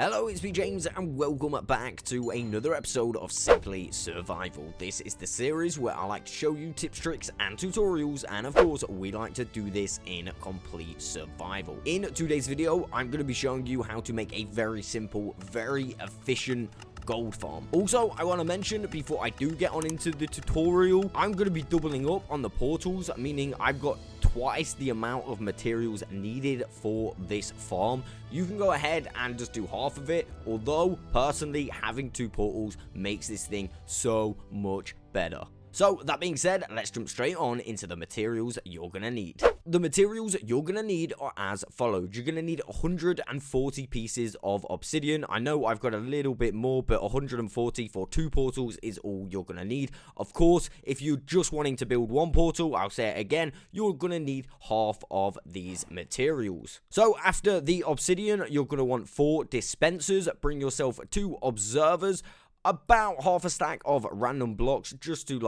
Hello, it's me James and welcome back to another episode of Simply Survival. This is the series where I like to show you tips, tricks and tutorials, and of course we like to do this in complete survival. In today's video, I'm going to be showing you how to make a very simple, very efficient gold farm. Also, I want to mention before I do get on into the tutorial, I'm going to be doubling up on the portals, meaning I've got twice the amount of materials needed for this farm. You can go ahead and just do half of it, although personally having two portals makes this thing so much better. So, that being said, let's jump straight on into the materials you're going to need. The materials you're going to need are as follows. You're going to need 140 pieces of obsidian. I know I've got a little bit more, but 140 for two portals is all you're going to need. Of course, if you're just wanting to build one portal, I'll say it again, you're going to need half of these materials. So, after the obsidian, you're going to want 4 dispensers. Bring yourself 2 observers. About half a stack of random blocks just to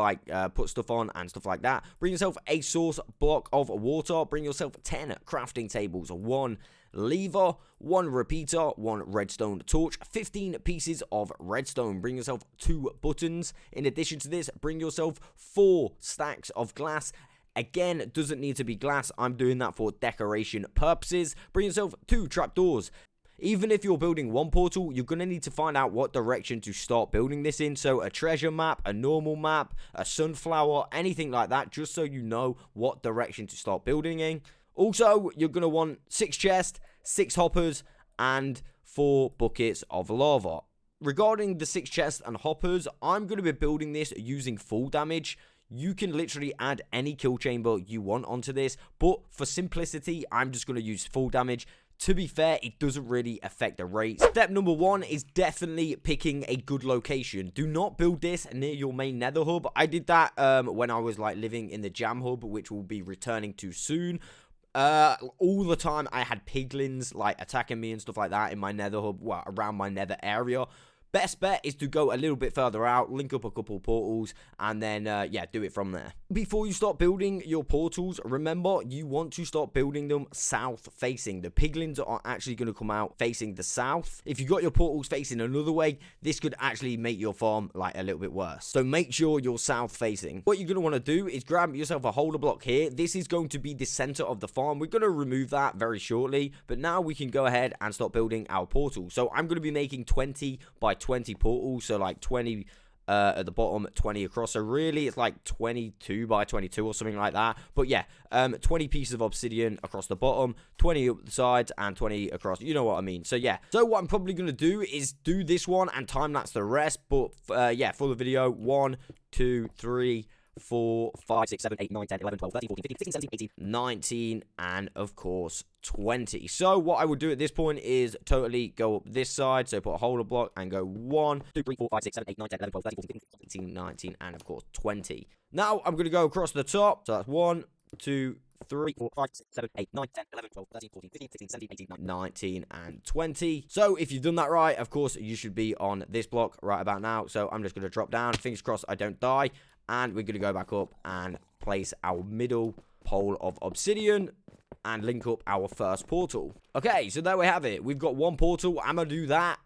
put stuff on and stuff like that. Bring yourself a source block of water. Bring yourself 10 crafting tables, 1 lever, 1 repeater, 1 redstone torch, 15 pieces of redstone. Bring yourself 2 buttons. In addition to this, bring yourself 4 stacks of glass. Again, it doesn't need to be glass. I'm doing that for decoration purposes. Bring yourself 2 trapdoors. Even if you're building one portal, you're going to need to find out what direction to start building this in. So a treasure map, a normal map, a sunflower, anything like that, just so you know what direction to start building in. Also, you're going to want 6 chests, 6 hoppers, and 4 buckets of lava. Regarding the 6 chests and hoppers, I'm going to be building this using full damage. You can literally add any kill chamber you want onto this, but for simplicity, I'm just going to use full damage. To be fair, it doesn't really affect the rate. Step number 1 is definitely picking a good location. Do not build this near your main nether hub. I did that when I was living in the jam hub, which will be returning to soon. All the time I had piglins attacking me and stuff like that in my nether hub, around my nether area. Best bet is to go a little bit further out, link up a couple portals, and then, do it from there. Before you start building your portals, remember, you want to start building them south-facing. The piglins are actually going to come out facing the south. If you got your portals facing another way, this could actually make your farm, a little bit worse. So make sure you're south-facing. What you're going to want to do is grab yourself a holder block here. This is going to be the center of the farm. We're going to remove that very shortly, but now we can go ahead and start building our portal. So I'm going to be making 20 by 20 portals, so 20 at the bottom, 20 across. So really it's 22 by 22 or something like that. But yeah, 20 pieces of obsidian across the bottom, 20 up the sides, and 20 across. You know what I mean. So yeah, so what I'm probably going to do is do this one and time-lapse the rest. But yeah, for the video, 1, 2, 3, 4, 5, 6, 7, 8, 9, 10, 11, 12, 13, 14, 15, 16, 17, 18, 19, and of course 20. So what I would do at this point is totally go up this side. So put a holder block and go 1, 2, 3, 4, 5, 6, 7, 8, 9, 10, 11, 12, 13, 14, 15, 16, 17, 18, and of course 20. Now I'm going to go across the top. So that's 1, 2, 3, 4, 5, 6, 7, 8, 9, 10, 11, 12, 13, 14, 15, 16, 17, 18, 19, and 20. So if you've done that right, of course, you should be on this block right about now. So I'm just going to drop down. Fingers crossed I don't die. And we're going to go back up and place our middle pole of obsidian and link up our first portal. Okay, so there we have it. We've got one portal. I'm going to do that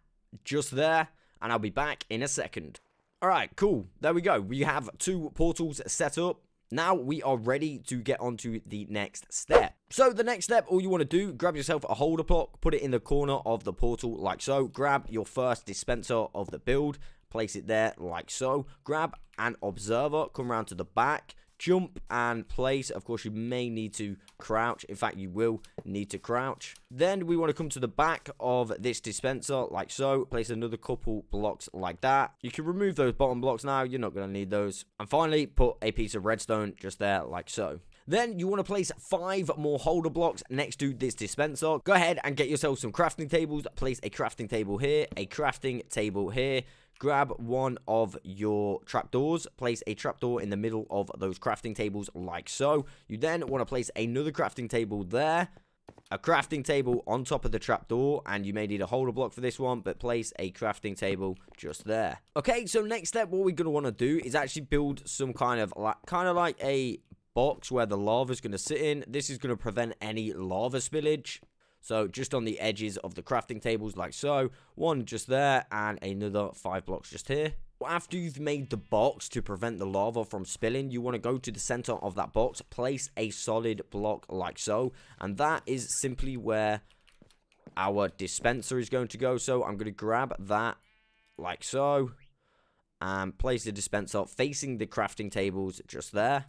just there, and I'll be back in a second. All right, cool. There we go. We have 2 portals set up. Now we are ready to get on to the next step. So the next step, all you want to do, grab yourself a holder block, put it in the corner of the portal like so. Grab your first dispenser of the build, place it there like so. Grab an observer, come around to the back, jump and place. Of course, you may need to crouch. In fact, you will need to crouch. Then we want to come to the back of this dispenser like so. Place another couple blocks like that. You can remove those bottom blocks now. You're not going to need those. And finally, put a piece of redstone just there like so. Then you want to place 5 more holder blocks next to this dispenser. Go ahead and get yourself some crafting tables. Place a crafting table here, a crafting table here. Grab one of your trapdoors, place a trapdoor in the middle of those crafting tables like so. You then want to place another crafting table there, a crafting table on top of the trapdoor, and you may need a holder block for this one, but place a crafting table just there. Okay, so next step, what we're going to want to do is actually build some kind of like a box where the lava is going to sit in. This is going to prevent any lava spillage. So just on the edges of the crafting tables like so. One just there and another 5 blocks just here. After you've made the box to prevent the lava from spilling, you want to go to the center of that box, place a solid block like so, and that is simply where our dispenser is going to go. So I'm going to grab that like so and place the dispenser facing the crafting tables just there.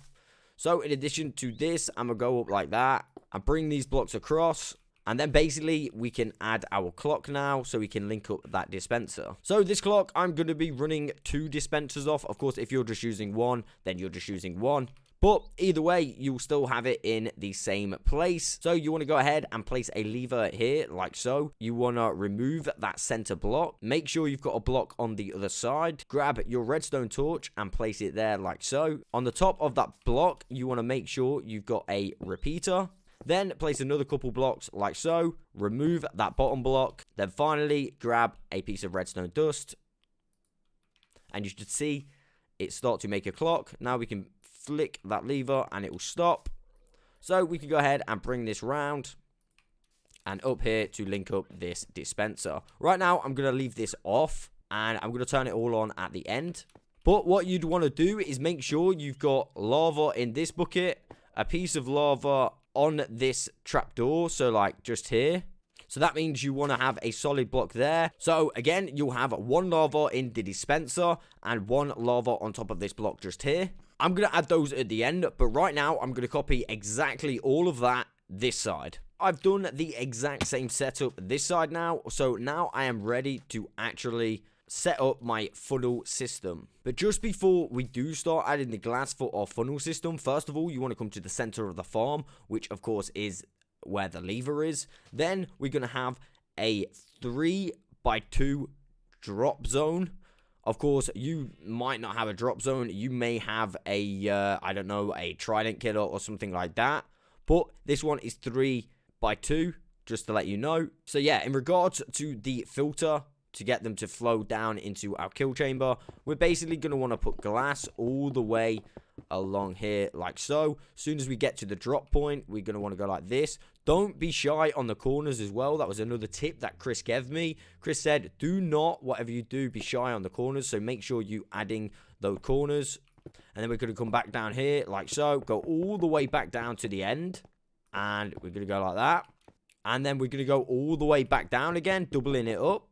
So in addition to this, I'm going to go up like that and bring these blocks across. And then basically we can add our clock now so we can link up that dispenser. So this clock, I'm going to be running 2 dispensers off. Of course, if you're just using one, then you're just using one. But either way, you'll still have it in the same place. So you want to go ahead and place a lever here like so. You want to remove that center block. Make sure you've got a block on the other side. Grab your redstone torch and place it there like so. On the top of that block, you want to make sure you've got a repeater. Then place another couple blocks like so. Remove that bottom block. Then finally grab a piece of redstone dust. And you should see it start to make a clock. Now we can flick that lever and it will stop. So we can go ahead and bring this round and up here to link up this dispenser. Right now I'm going to leave this off and I'm going to turn it all on at the end. But what you'd want to do is make sure you've got lava in this bucket, a piece of lava on this trapdoor, so like just here. So that means you want to have a solid block there. So again, you'll have 1 lava in the dispenser and 1 lava on top of this block just here. I'm going to add those at the end, but right now I'm going to copy exactly all of that this side. I've done the exact same setup this side now, so now I am ready to actually set up my funnel system. But just before we do start adding the glass for our funnel system, first of all, you want to come to the center of the farm, which of course is where the lever is. Then we're going to have a 3x2 drop zone. Of course, you might not have a drop zone. You may have a, I don't know, a trident killer or something like that. But this one is 3x2, just to let you know. So yeah, in regards to the filter, to get them to flow down into our kill chamber, we're basically going to want to put glass all the way along here like so. As soon as we get to the drop point, we're going to want to go like this. Don't be shy on the corners as well. That was another tip that Chris gave me. Chris said, do not, whatever you do, be shy on the corners. So make sure you adding those corners. And then we're going to come back down here like so. Go all the way back down to the end. And we're going to go like that. And then we're going to go all the way back down again, doubling it up.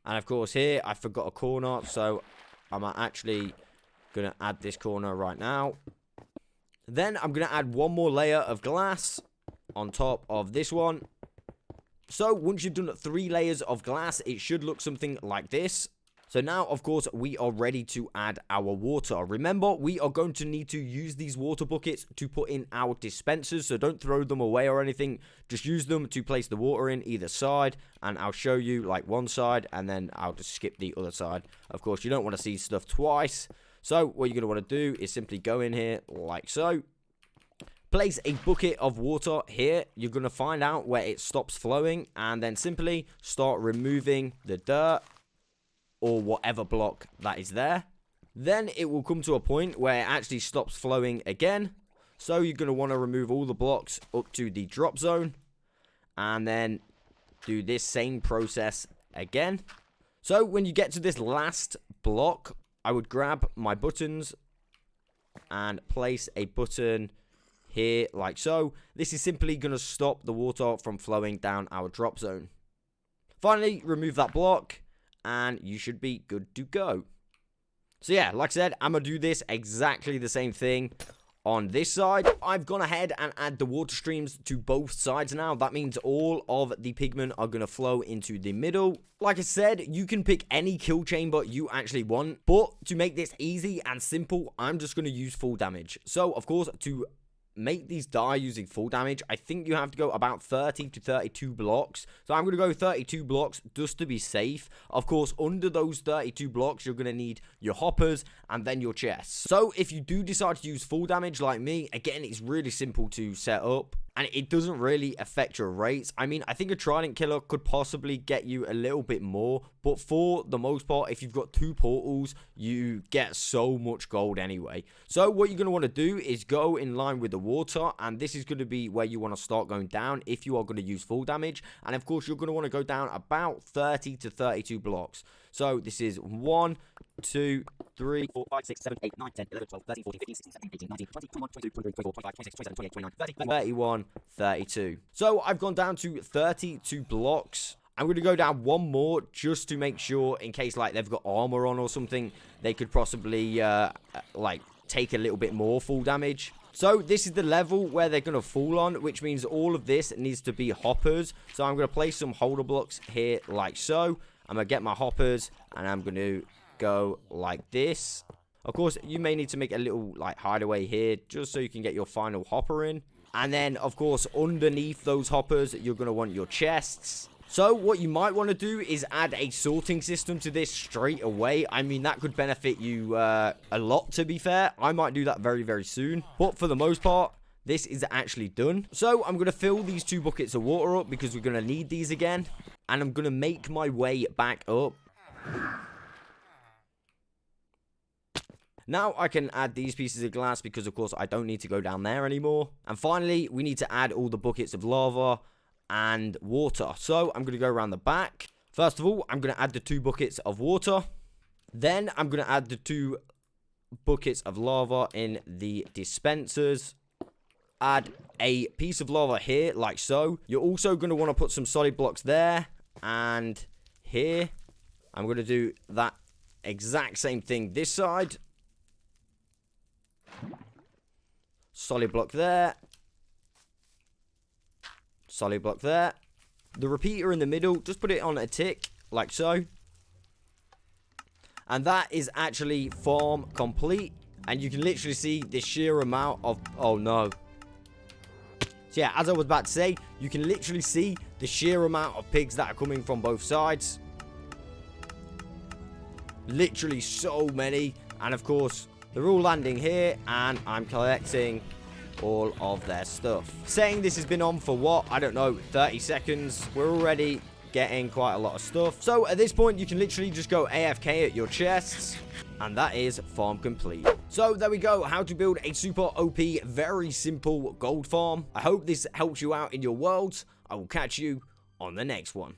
And of course here, I forgot a corner, so I'm actually going to add this corner right now. Then I'm going to add 1 more layer of glass on top of this one. So once you've done 3 layers of glass, it should look something like this. So now, of course, we are ready to add our water. Remember, we are going to need to use these water buckets to put in our dispensers. So don't throw them away or anything. Just use them to place the water in either side. And I'll show you like one side and then I'll just skip the other side. Of course, you don't want to see stuff twice. So what you're going to want to do is simply go in here like so. Place a bucket of water here. You're going to find out where it stops flowing. And then simply start removing the dirt or whatever block that is there. Then it will come to a point where it actually stops flowing again. So you're going to want to remove all the blocks up to the drop zone. And then do this same process again. So when you get to this last block, I would grab my buttons and place a button here like so. This is simply going to stop the water from flowing down our drop zone. Finally, remove that block. And you should be good to go. So yeah, like I said, I'm going to do this exactly the same thing on this side. I've gone ahead and add the water streams to both sides now. That means all of the pigment are going to flow into the middle. Like I said, you can pick any kill chamber you actually want. But to make this easy and simple, I'm just going to use full damage. So of course, to make these die using full damage, I think you have to go about 30 to 32 blocks. So I'm going to go 32 blocks just to be safe. Of course, under those 32 blocks, you're going to need your hoppers and then your chests. So if you do decide to use full damage like me, again, it's really simple to set up. and it doesn't really affect your rates. I mean, I think a Trident Killer could possibly get you a little bit more, but for the most part, if you've got 2 portals, you get so much gold anyway. So what you're going to want to do is go in line with the water, and this is going to be where you want to start going down if you are going to use full damage. And of course, you're going to want to go down about 30 to 32 blocks. So this is 1, 2, 3, 4, 5, 6, 7, 8, 9, 10, 11, 12, 13, 14, 15, 16, 17, 18, 19, 20, 21, 22, 23, 24, 25, 26, 27, 28, 29, 30, 31, 32. So I've gone down to 32 blocks. I'm going to go down one more just to make sure, in case like they've got armor on or something, they could possibly like take a little bit more full damage. So this is the level where they're going to fall on, which means all of this needs to be hoppers. So I'm going to place some holder blocks here like so. I'm going to get my hoppers, and I'm going to go like this. Of course, you may need to make a little like hideaway here just so you can get your final hopper in. And then, of course, underneath those hoppers, you're going to want your chests. So what you might want to do is add a sorting system to this straight away. I mean, that could benefit you a lot, to be fair. I might do that very, very soon. But for the most part, this is actually done. So I'm going to fill these 2 buckets of water up because we're going to need these again. And I'm going to make my way back up. Now I can add these pieces of glass because, of course, I don't need to go down there anymore. And finally, we need to add all the buckets of lava and water. So I'm going to go around the back. First of all, I'm going to add the 2 buckets of water. Then I'm going to add the 2 buckets of lava in the dispensers. Add a piece of lava here, like so. You're also going to want to put some solid blocks there and here. I'm going to do that exact same thing this side. Solid block there. Solid block there. The repeater in the middle, just put it on a tick, like so. And that is actually farm complete. And you can literally see the sheer amount of... Oh, no. So, yeah, as I was about to say, you can literally see the sheer amount of pigs that are coming from both sides. Literally so many. And, of course, they're all landing here. And I'm collecting all of their stuff. Saying this has been on for what? I don't know, 30 seconds. We're already getting quite a lot of stuff. So at this point, you can literally just go AFK at your chests. And that is farm complete. So there we go, how to build a super OP, very simple gold farm. I hope this helps you out in your worlds. I will catch you on the next one.